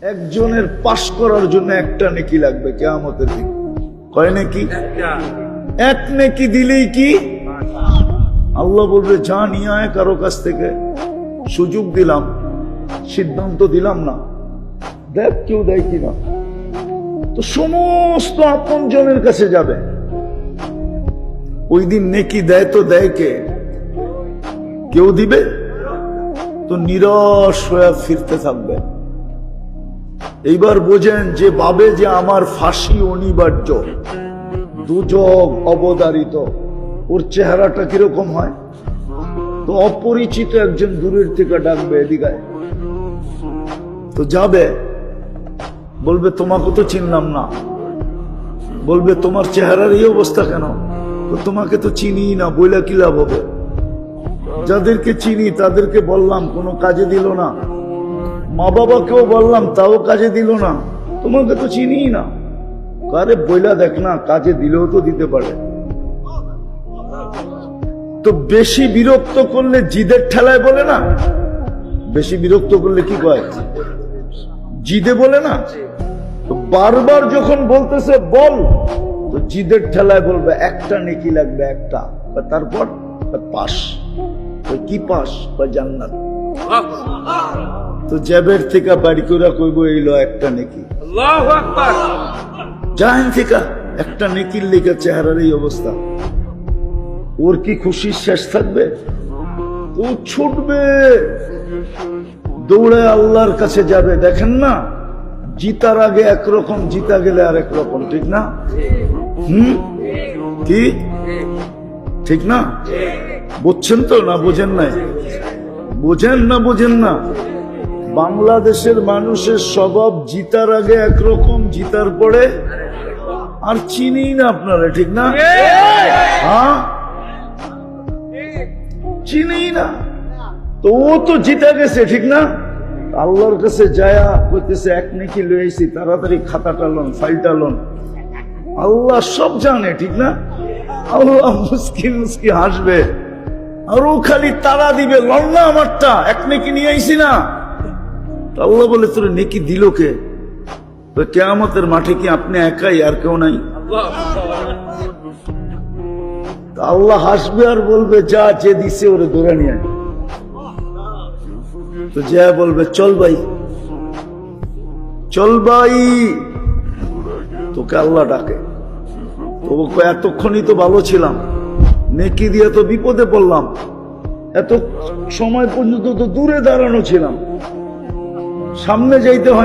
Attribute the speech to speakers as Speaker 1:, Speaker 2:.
Speaker 1: একজনের পাশ করার জন্য একটা নেকি লাগবে কিয়ামতের দিন। কয় নেকি? এক নেকি দিলেই কি আল্লাহ বলবে যা নিয়ে আয় কারো কাছ থেকে, সুযোগ দিলাম, সিদ্ধান্ত দিলাম না, দেখ কেউ দেয় কিনা। তো সমস্ত আপন জনের কাছে যাবে। ওই দিন নেকি দেয় তো দেয় কে? কেউ দিবে তো নিরাশ হয়ে ফিরতে থাকবে। এইবার বোঝেন যে ভাবে যে আমার ফাঁসি অনিবার্য, দুজক অবধারিত, ওর চেহারাটা কিরকম হয়? তো অপরিচিত একজন দূরের থেকে ডাকবে এদিকে, তো যাবে, বলবে তোমাকে তো চিনলাম না। বলবে তোমার চেহারার এই অবস্থা কেন? তো তোমাকে তো চিনি না, বইলা কি লাভ হবে? যাদেরকে চিনি তাদেরকে বললাম, কোনো কাজে দিল না। মা বাবাকেও বললাম, তাও কাজে দিল না। তোমাকে তো চিনি না। আরে বইলা দেখ না, কাজে দিলেও তো দিতে পারে। তো বেশি বিরক্ত করলে জিদের ঠেলায় বলে না, বেশি বিরক্ত করলে কি কয়? জিদে বলে না। তো বারবার যখন বলতেছে বল, তো জিদের ঠেলায় বলবে একটা নেকি লাগবে, একটা। তারপর পাস। কি পাস? জান্নাত। তো জ্যাবের থেকে বাড়ি করে কইব এইলো একটা নেকি। আল্লাহু আকবার। জাহেন থেকে একটা নেকির লেগে চেহারার এই অবস্থা, ওর কি খুশির শেষ থাকবে? ও ছুটবে, দৌড়ে আল্লাহর কাছে যাবে। দেখেন না, জিতার আগে একরকম, জিতা গেলে আর একরকম, ঠিক না? কি ঠিক না? বুঝছেন তো না বোঝেন নাই? বোঝেন না বোঝেন না? বাংলাদেশের মানুষের স্বভাব জিতার আগে একরকম, জিতার পরে আর চিনি না আপনারা, ঠিক না? হ্যাঁ, চিনি না। তো ও তো জিতা গেছে, ঠিক না? আল্লাহর কাছে যায়া কইতেছে এক নেকি লইছি, তাড়াতাড়ি খাতাটা লন, ফাইলটা লন। আল্লাহ সব জানে, ঠিক না? আল্লাহ মুস্কি মুস্কি হাসবে, আর ও খালি তারা দিবে, লন না আমারটা, এক নেকি নিয়ে আইছি না। আল্লাহ বলে তোর নেকি দিল কে? তো কিয়ামতের মাঠে কি আপনি একাই, আর কেউ নাই? আল্লাহ হাসবে আর বলবে যা, যে দিছে ওরে ধরে নিয়ে আয়। তো যা বলবে চল ভাই, চল ভাই। তোকে আল্লাহ ডাকে, তো এতক্ষণই তো ভালো ছিলাম, নেকি দিয়ে তো বিপদে পড়লাম, এত সময় পর্যন্ত তো দূরে দাঁড়ানো ছিলাম, সামনে যাইতে হয়।